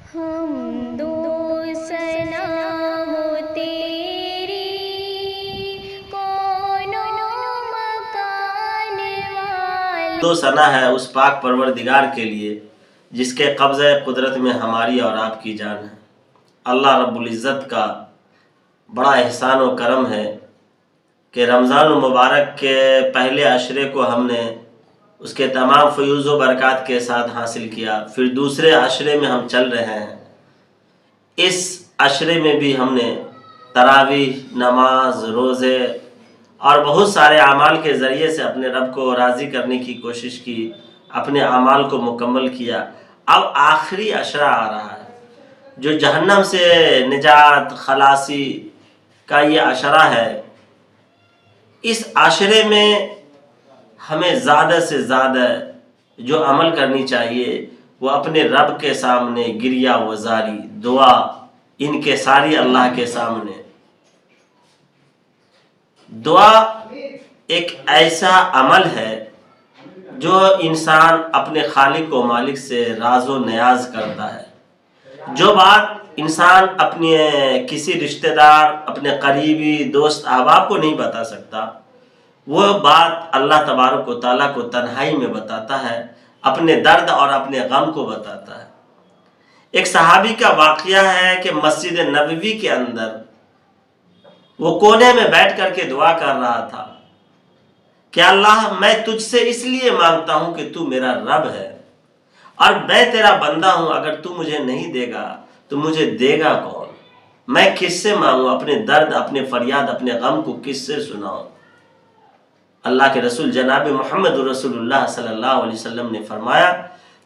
حمد و ثنا ہو تیری کون و مکان والی. تو ثنا ہے اس پاک پروردگار کے لیے جس کے قبضہ قدرت میں ہماری اور آپ کی جان ہے. اللہ رب العزت کا بڑا احسان و کرم ہے کہ رمضان المبارک کے پہلے عشرے کو ہم نے اس کے تمام فیوز و برکات کے ساتھ حاصل کیا. پھر دوسرے عشرے میں ہم چل رہے ہیں. اس عشرے میں بھی ہم نے تراویح، نماز، روزے اور بہت سارے اعمال کے ذریعے سے اپنے رب کو راضی کرنے کی کوشش کی، اپنے اعمال کو مکمل کیا. اب آخری عشرہ آ رہا ہے جو جہنم سے نجات خلاصی کا یہ عشرہ ہے. اس عشرے میں ہمیں زیادہ سے زیادہ جو عمل کرنی چاہیے وہ اپنے رب کے سامنے گریہ وزاری، دعا، انکساری اللہ کے سامنے. دعا ایک ایسا عمل ہے جو انسان اپنے خالق و مالک سے راز و نیاز کرتا ہے. جو بات انسان اپنے کسی رشتہ دار، اپنے قریبی دوست احباب کو نہیں بتا سکتا، وہ بات اللہ تبارک و تعالیٰ کو تنہائی میں بتاتا ہے، اپنے درد اور اپنے غم کو بتاتا ہے. ایک صحابی کا واقعہ ہے کہ مسجد نبوی کے اندر وہ کونے میں بیٹھ کر کے دعا کر رہا تھا کہ اللہ میں تجھ سے اس لیے مانگتا ہوں کہ تو میرا رب ہے اور میں تیرا بندہ ہوں. اگر تو مجھے نہیں دے گا تو مجھے دے گا کون؟ میں کس سے مانگوں؟ اپنے درد، اپنے فریاد، اپنے غم کو کس سے سناؤں؟ اللہ کے رسول جناب محمد رسول اللہ صلی اللہ علیہ وسلم نے فرمایا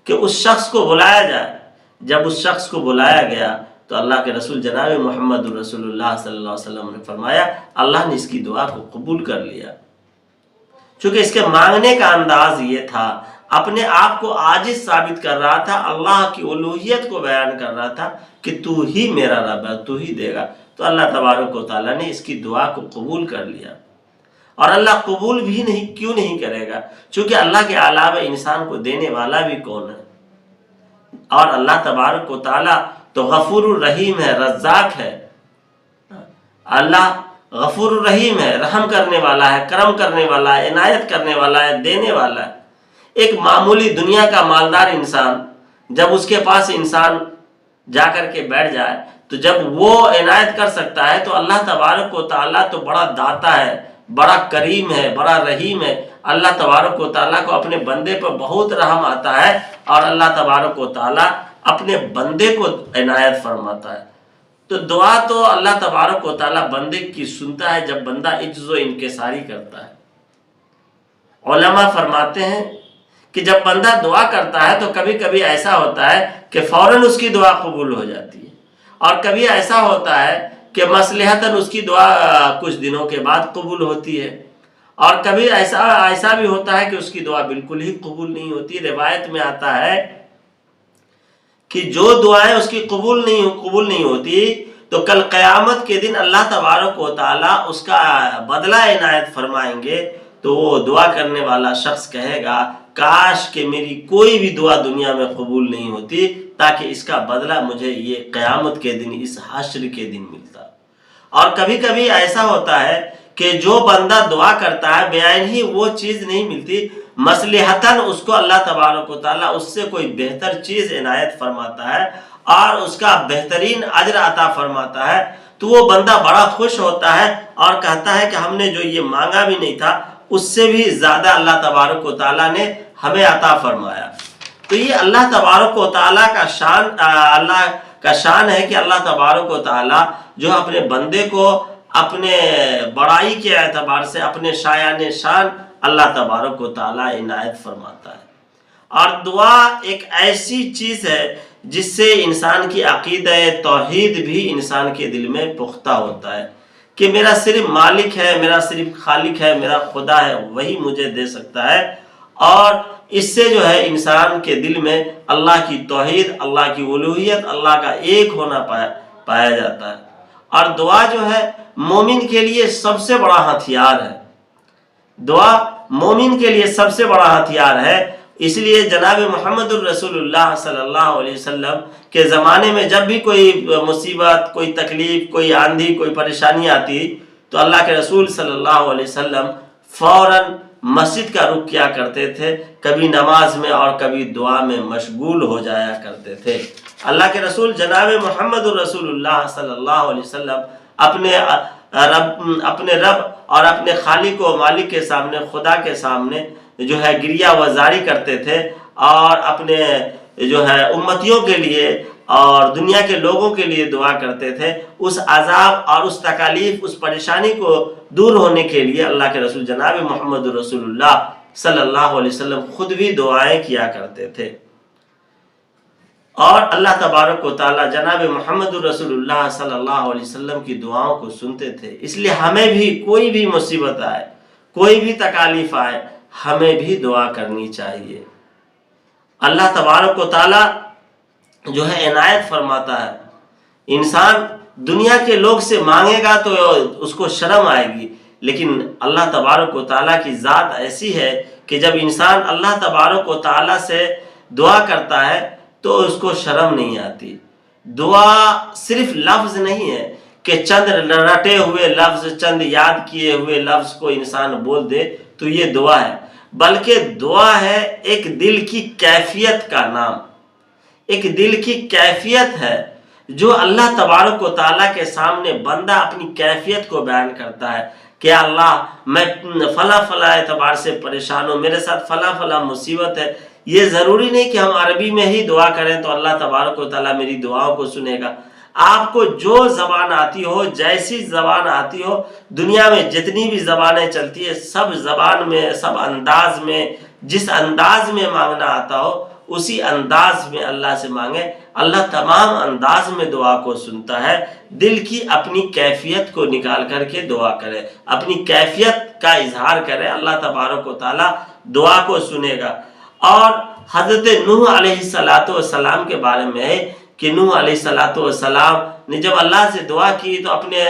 کہ اس شخص کو بلایا جائے. جب اس شخص کو بلایا گیا تو اللہ کے رسول جناب محمد رسول اللہ صلی اللہ علیہ وسلم نے فرمایا اللہ نے اس کی دعا کو قبول کر لیا. چونکہ اس کے مانگنے کا انداز یہ تھا، اپنے آپ کو عاجز ثابت کر رہا تھا، اللہ کی الوہیت کو بیان کر رہا تھا کہ تو ہی میرا رب ہے، تو ہی دے گا. تو اللہ تبارک و تعالیٰ نے اس کی دعا کو قبول کر لیا. اور اللہ قبول بھی کیوں نہیں کرے گا؟ چونکہ اللہ کے علاوہ انسان کو دینے والا بھی کون ہے؟ اور اللہ تبارک و تعالیٰ تو غفور الرحیم ہے، رزاق ہے. اللہ غفور الرحیم ہے، رحم کرنے والا ہے، کرم کرنے والا ہے، عنایت کرنے والا ہے، دینے والا ہے. ایک معمولی دنیا کا مالدار انسان جب اس کے پاس انسان جا کر کے بیٹھ جائے تو جب وہ عنایت کر سکتا ہے تو اللہ تبارک و تعالیٰ تو بڑا داتا ہے، بڑا کریم ہے، بڑا رحیم ہے. اللہ تبارک و تعالیٰ کو اپنے بندے پر بہت رحم آتا ہے اور اللہ تبارک و تعالیٰ اپنے بندے کو عنایت فرماتا ہے. تو دعا تو اللہ تبارک و تعالیٰ بندے کی سنتا ہے جب بندہ عجز و انکساری کرتا ہے. علماء فرماتے ہیں کہ جب بندہ دعا کرتا ہے تو کبھی کبھی ایسا ہوتا ہے کہ فوراً اس کی دعا قبول ہو جاتی ہے، اور کبھی ایسا ہوتا ہے کہ مصلحتاً اس کی دعا کچھ دنوں کے بعد قبول ہوتی ہے، اور کبھی ایسا بھی ہوتا ہے کہ اس کی دعا بالکل ہی قبول نہیں ہوتی. روایت میں آتا ہے کہ جو دعائیں اس کی قبول نہیں ہوتی تو کل قیامت کے دن اللہ تبارک و تعالیٰ اس کا بدلہ عنایت فرمائیں گے. تو وہ دعا کرنے والا شخص کہے گا کاش کہ میری کوئی بھی دعا دنیا میں قبول نہیں ہوتی تاکہ اس کا بدلہ مجھے یہ قیامت کے دن، اس حشر کے دن ملتا. اور کبھی کبھی ایسا ہوتا ہے کہ جو بندہ دعا کرتا ہے بعین ہی وہ چیز نہیں ملتی، مصلحتاً اس کو اللہ تبارک و تعالیٰ اس سے کوئی بہتر چیز عنایت فرماتا ہے اور اس کا بہترین اجر عطا فرماتا ہے. تو وہ بندہ بڑا خوش ہوتا ہے اور کہتا ہے کہ ہم نے جو یہ مانگا بھی نہیں تھا اس سے بھی زیادہ اللہ تبارک و تعالیٰ نے ہمیں عطا فرمایا. تو یہ اللہ تبارک و تعالیٰ کا شان، اللہ کا شان ہے کہ اللہ تبارک و تعالیٰ جو اپنے بندے کو اپنے بڑائی کے اعتبار سے اپنے شایان شان اللہ تبارک و تعالیٰ عنایت فرماتا ہے. اور دعا ایک ایسی چیز ہے جس سے انسان کی عقیدہ توحید بھی انسان کے دل میں پختہ ہوتا ہے کہ میرا صرف مالک ہے، میرا صرف خالق ہے، میرا خدا ہے، وہی مجھے دے سکتا ہے. اور اس سے جو ہے انسان کے دل میں اللہ کی توحید، اللہ کی الوہیت، اللہ کا ایک ہونا پایا جاتا ہے. اور دعا جو ہے مومن کے لیے سب سے بڑا ہتھیار ہے. دعا مومن کے لیے سب سے بڑا ہتھیار ہے. اس لیے جناب محمد الرسول اللہ صلی اللہ علیہ وسلم کے زمانے میں جب بھی کوئی مصیبت، کوئی تکلیف، کوئی آندھی، کوئی پریشانی آتی تو اللہ کے رسول صلی اللہ علیہ وسلم فوراً مسجد کا رخ کیا کرتے تھے، کبھی نماز میں اور کبھی دعا میں مشغول ہو جایا کرتے تھے۔ اللہ کے رسول جناب محمد الرسول اللہ صلی اللہ علیہ وسلم اپنے رب اور اپنے خالق و مالک کے سامنے، خدا کے سامنے جو ہے گریہ وزاری کرتے تھے، اور اپنے جو ہے امتیوں کے لیے اور دنیا کے لوگوں کے لیے دعا کرتے تھے۔ اس عذاب اور اس تکالیف، اس پریشانی کو دور ہونے کے لیے اللہ کے رسول جناب محمد رسول اللہ صلی اللہ علیہ وسلم خود بھی دعائیں کیا کرتے تھے، اور اللہ تبارک و تعالی جناب محمد رسول اللہ صلی اللہ علیہ وسلم کی دعاؤں کو سنتے تھے۔ اس لیے ہمیں بھی کوئی بھی مصیبت آئے، کوئی بھی تکالیف آئے، ہمیں بھی دعا کرنی چاہیے۔ اللہ تبارک و تعالی جو ہے عنایت فرماتا ہے، انسان دنیا کے لوگ سے مانگے گا تو اس کو شرم آئے گی، لیکن اللہ تبارک و تعالیٰ کی ذات ایسی ہے کہ جب انسان اللہ تبارک و تعالیٰ سے دعا کرتا ہے تو اس کو شرم نہیں آتی۔ دعا صرف لفظ نہیں ہے کہ چند رٹے ہوئے لفظ، چند یاد کیے ہوئے لفظ کو انسان بول دے تو یہ دعا ہے، بلکہ دعا ہے ایک دل کی کیفیت کا نام، ایک دل کی کیفیت ہے جو اللہ تبارک و تعالیٰ کے سامنے بندہ اپنی کیفیت کو بیان کرتا ہے کہ اللہ میں فلاں فلاں اعتبار سے پریشان ہوں، میرے ساتھ فلاں فلاں مصیبت ہے۔ یہ ضروری نہیں کہ ہم عربی میں ہی دعا کریں تو اللہ تبارک و تعالیٰ میری دعاؤں کو سنے گا۔ آپ کو جو زبان آتی ہو، جیسی زبان آتی ہو، دنیا میں جتنی بھی زبانیں چلتی ہے، سب زبان میں، سب انداز میں، جس انداز میں مانگنا آتا ہو اسی انداز میں اللہ سے مانگے۔ اللہ تمام انداز میں دعا کو سنتا ہے۔ دل کی اپنی کیفیت کو نکال کر کے دعا کرے، اپنی کیفیت کا اظہار کرے، اللہ تبارک و تعالیٰ دعا کو سنے گا۔ اور حضرت نوح علیہ السلام کے بارے میں ہے کہ نوح علیہ السلام نے جب اللہ سے دعا کی تو اپنے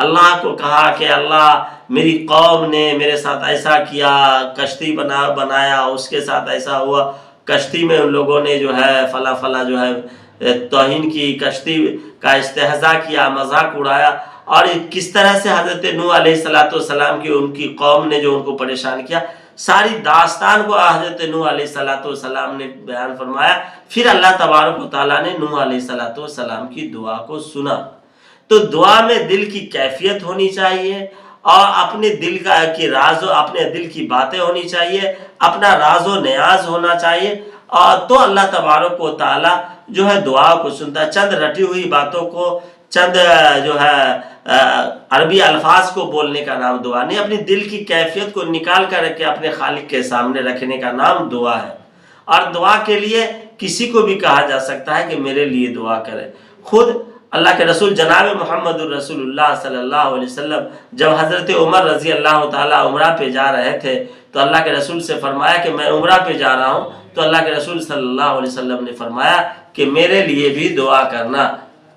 اللہ کو کہا کہ اللہ میری قوم نے میرے ساتھ ایسا کیا، کشتی بنایا، اس کے ساتھ ایسا ہوا، کشتی میں ان لوگوں نے جو ہے فلاں فلاں جو ہے توہین کی، کشتی کا استہزاء کیا، مذاق اڑایا، اور کس طرح سے حضرت نوح علیہ السلام کی ان کی قوم نے جو ان کو پریشان کیا، ساری داستان کو حضرت نوح علیہ السلام نے بیان فرمایا۔ پھر اللہ تبارک و تعالیٰ نے نوح علیہ السلام کی دعا کو سنا۔ تو دعا میں دل کی کیفیت ہونی چاہیے، اور اپنے دل کی راز، اپنے دل کی باتیں ہونی چاہیے، اپنا راز و نیاز ہونا چاہیے، اور تو اللہ تبارک و تعالیٰ جو ہے دعا کو سنتا ہے۔ چند رٹی ہوئی باتوں کو، چند جو ہے عربی الفاظ کو بولنے کا نام دعا نہیں، اپنی دل کی کیفیت کو نکال کر کے اپنے خالق کے سامنے رکھنے کا نام دعا ہے۔ اور دعا کے لیے کسی کو بھی کہا جا سکتا ہے کہ میرے لیے دعا کرے۔ خود اللہ کے رسول جناب محمد الرسول اللہ صلی اللہ علیہ وسلم جب حضرت عمر رضی اللہ تعالیٰ عمرہ پہ جا رہے تھے تو اللہ کے رسول سے فرمایا کہ میں عمرہ پہ جا رہا ہوں، تو اللہ کے رسول صلی اللہ علیہ وسلم نے فرمایا کہ میرے لیے بھی دعا کرنا۔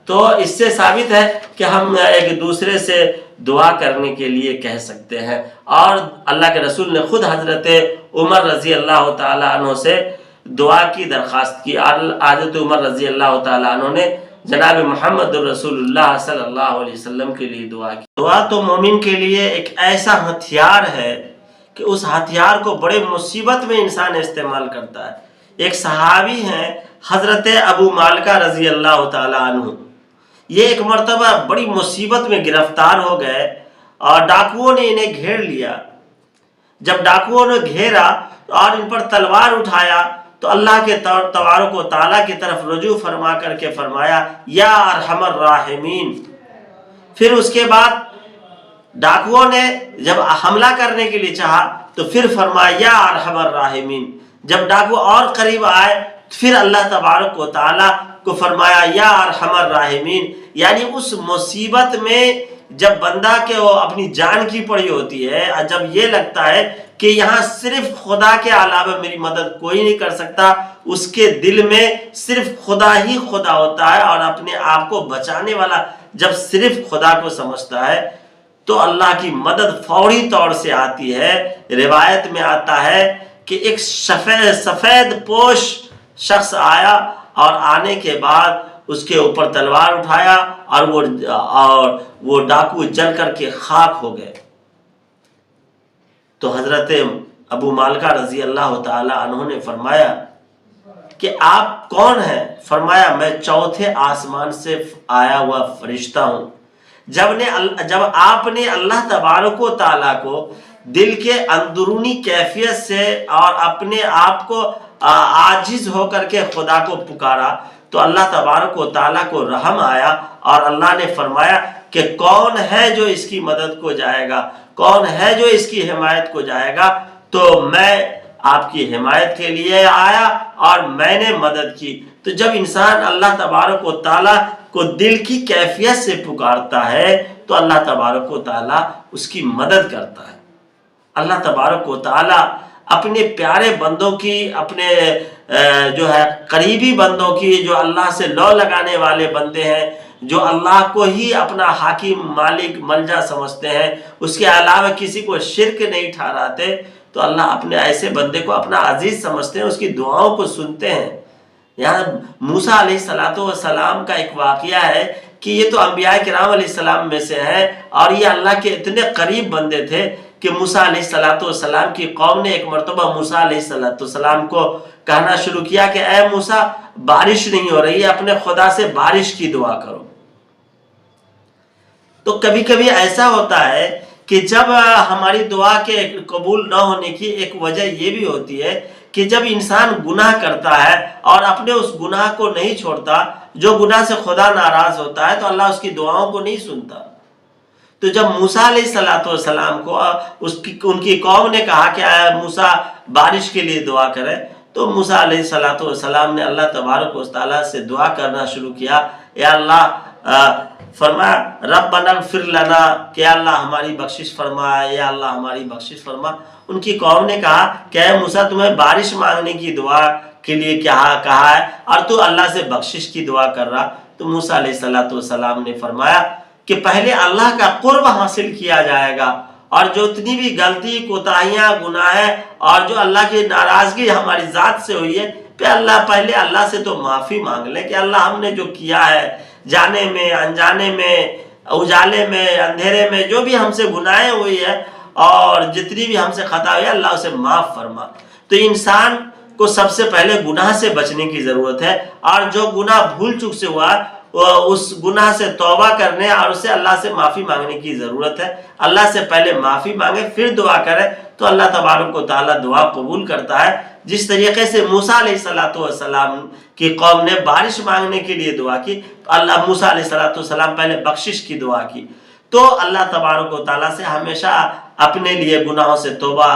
تو اس سے ثابت ہے کہ ہم ایک دوسرے سے دعا کرنے کے لیے کہہ سکتے ہیں، اور اللہ کے رسول نے خود حضرت عمر رضی اللہ تعالیٰ عنہ سے دعا کی درخواست کی، اور حضرت عمر رضی اللہ تعالیٰ عنہ نے جناب محمد الرسول اللہ صلی اللہ علیہ وسلم کے لیے دعا کی۔ دعا تو مومن کے لیے ایک ایسا ہتھیار ہے کہ اس ہتھیار کو بڑے مصیبت میں انسان استعمال کرتا ہے۔ ایک صحابی ہیں حضرت ابو مالکہ رضی اللہ تعالیٰ عنہ، یہ ایک مرتبہ بڑی مصیبت میں گرفتار ہو گئے اور ڈاکوؤں نے انہیں گھیر لیا۔ جب ڈاکوؤں نے گھیرا اور ان پر تلوار اٹھایا تو اللہ کے تبارک و تعالیٰ کی طرف رجوع فرما کر کے فرمایا یا ارحم الراحمین۔ پھر اس کے بعد ڈاکوؤں نے جب حملہ کرنے کے لیے چاہا تو پھر فرمایا یا ارحم الراحمین۔ جب ڈاکو اور قریب آئے پھر اللہ تبارک و تعالیٰ کو فرمایا یا ارحم الراحمین۔ یعنی اس مصیبت میں جب بندہ کے وہ اپنی جان کی پڑی ہوتی ہے، جب یہ لگتا ہے کہ یہاں صرف خدا کے علاوہ میری مدد کوئی نہیں کر سکتا، اس کے دل میں صرف خدا ہی خدا ہوتا ہے، اور اپنے آپ کو بچانے والا جب صرف خدا کو سمجھتا ہے تو اللہ کی مدد فوری طور سے آتی ہے۔ روایت میں آتا ہے کہ ایک سفید پوش شخص آیا اور آنے کے بعد اس کے اوپر تلوار اٹھایا اور وہ ڈاکو جل کر کے خاک ہو گئے۔ تو حضرت ابو مالکہ رضی اللہ تعالی عنہ نے فرمایا کہ آپ کون ہیں؟ فرمایا میں چوتھے آسمان سے آیا ہوا فرشتہ ہوں۔ جب آپ نے اللہ تبارک و تعالیٰ کو دل کے اندرونی کیفیت سے اور اپنے آپ کو عاجز ہو کر کے خدا کو پکارا تو اللہ تبارک و تعالیٰ کو رحم آیا اور اللہ نے فرمایا کہ کون ہے جو اس کی مدد کو جائے گا، کون ہے جو اس کی حمایت کو جائے گا؟ تو میں آپ کی حمایت کے لیے آیا اور میں نے مدد کی۔ تو جب انسان اللہ تبارک و تعالیٰ کو دل کی کیفیت سے پکارتا ہے تو اللہ تبارک و تعالیٰ اس کی مدد کرتا ہے۔ اللہ تبارک و تعالیٰ اپنے پیارے بندوں کی، اپنے جو ہے قریبی بندوں کی، جو اللہ سے لو لگانے والے بندے ہیں، جو اللہ کو ہی اپنا حاکم مالک ملجا سمجھتے ہیں، اس کے علاوہ کسی کو شرک نہیں ٹھہراتے، تو اللہ اپنے ایسے بندے کو اپنا عزیز سمجھتے ہیں، اس کی دعاؤں کو سنتے ہیں۔ یہاں موسیٰ علیہ السلام کا ایک واقعہ ہے کہ یہ تو انبیاء کرام علیہ السلام میں سے ہیں اور یہ اللہ کے اتنے قریب بندے تھے کہ موسیٰ علیہ السلام کی قوم نے ایک مرتبہ موسیٰ علیہ السلام کو کہنا شروع کیا کہ اے موسیٰ بارش نہیں ہو رہی ہے، اپنے خدا سے بارش کی دعا کرو۔ تو کبھی کبھی ایسا ہوتا ہے کہ جب ہماری دعا کے قبول نہ ہونے کی ایک وجہ یہ بھی ہوتی ہے کہ جب انسان گناہ کرتا ہے اور اپنے اس گناہ کو نہیں چھوڑتا، جو گناہ سے خدا ناراض ہوتا ہے، تو اللہ اس کی دعاؤں کو نہیں سنتا۔ تو جب موسیٰ علیہ السلام کو ان کی قوم نے کہا کہ اے موسیٰ بارش کے لیے دعا کریں، تو موسیٰ علیہ السلام نے اللہ تبارک و تعالیٰ سے دعا کرنا شروع کیا۔ اے اللہ فرمایا ربنا اغفر لنا، کہ اللہ ہماری بخشش فرما، یا اللہ ہماری بخشش فرما۔ ان کی قوم نے کہا کہ اے موسیٰ تمہیں بارش مانگنے کی دعا کے لیے کہا ہے اور تو اللہ سے بخشش کی دعا کر رہا۔ تو موسیٰ علیہ السلام نے فرمایا کہ پہلے اللہ کا قرب حاصل کیا جائے گا، اور جو اتنی بھی غلطی کوتاہیاں گناہ ہے اور جو اللہ کی ناراضگی ہماری ذات سے ہوئی ہے، پہلے اللہ سے تو معافی مانگ لیں کہ اللہ ہم نے جو کیا ہے، جانے میں انجانے میں اجالے میں اندھیرے میں جو بھی ہم سے گناہیں ہوئی ہے اور جتنی بھی ہم سے خطا ہوئی ہے، اللہ اسے معاف فرما۔ تو انسان کو سب سے پہلے گناہ سے بچنے کی ضرورت ہے، اور جو گناہ بھول چک سے ہوا اس گناہ سے توبہ کرنے اور اسے اللہ سے معافی مانگنے کی ضرورت ہے۔ اللہ سے پہلے معافی مانگے پھر دعا کرے تو اللہ تبارک و تعالیٰ دعا قبول کرتا ہے۔ جس طریقے سے موسیٰ علیہ السلام کی قوم نے بارش مانگنے کے لیے دعا کی، اللہ موسیٰ علیہ السلام پہلے بخشش کی دعا کی۔ تو اللہ تبارک و تعالیٰ سے ہمیشہ اپنے لیے گناہوں سے توبہ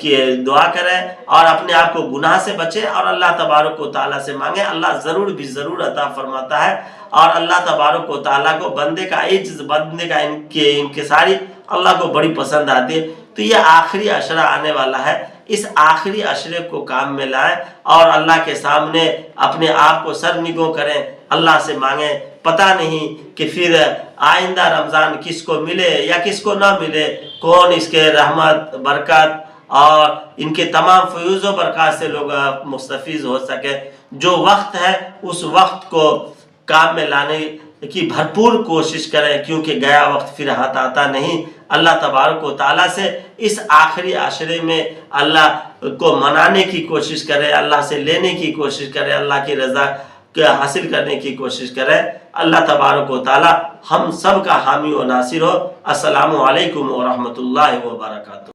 کی دعا کرے اور اپنے آپ کو گناہ سے بچے اور اللہ تبارک و تعالیٰ سے مانگے۔ اللہ ضرور بھی ضرور عطا فرماتا ہے، اور اللہ تبارک و تعالیٰ کو بندے کا عجز، بندے کا انکساری اللہ کو بڑی پسند آتی ہے۔ تو یہ آخری عشرہ آنے والا ہے، اس آخری عشرے کو کام میں لائیں اور اللہ کے سامنے اپنے آپ کو سرنگوں کریں، اللہ سے مانگیں۔ پتہ نہیں کہ پھر آئندہ رمضان کس کو ملے یا کس کو نہ ملے، کون اس کے رحمت برکت اور ان کے تمام فیوز و برکات سے لوگ مستفیض ہو سکے۔ جو وقت ہے اس وقت کو کام میں لانے کی بھرپور کوشش کریں، کیونکہ گیا وقت پھر ہاتھ آتا نہیں۔ اللہ تبارک و تعالیٰ سے اس آخری عشرے میں اللہ کو منانے کی کوشش کرے، اللہ سے لینے کی کوشش کرے، اللہ کی رضا حاصل کرنے کی کوشش کرے۔ اللہ تبارک و تعالیٰ ہم سب کا حامی و ناصر ہو۔ السلام علیکم ورحمۃ اللہ وبرکاتہ۔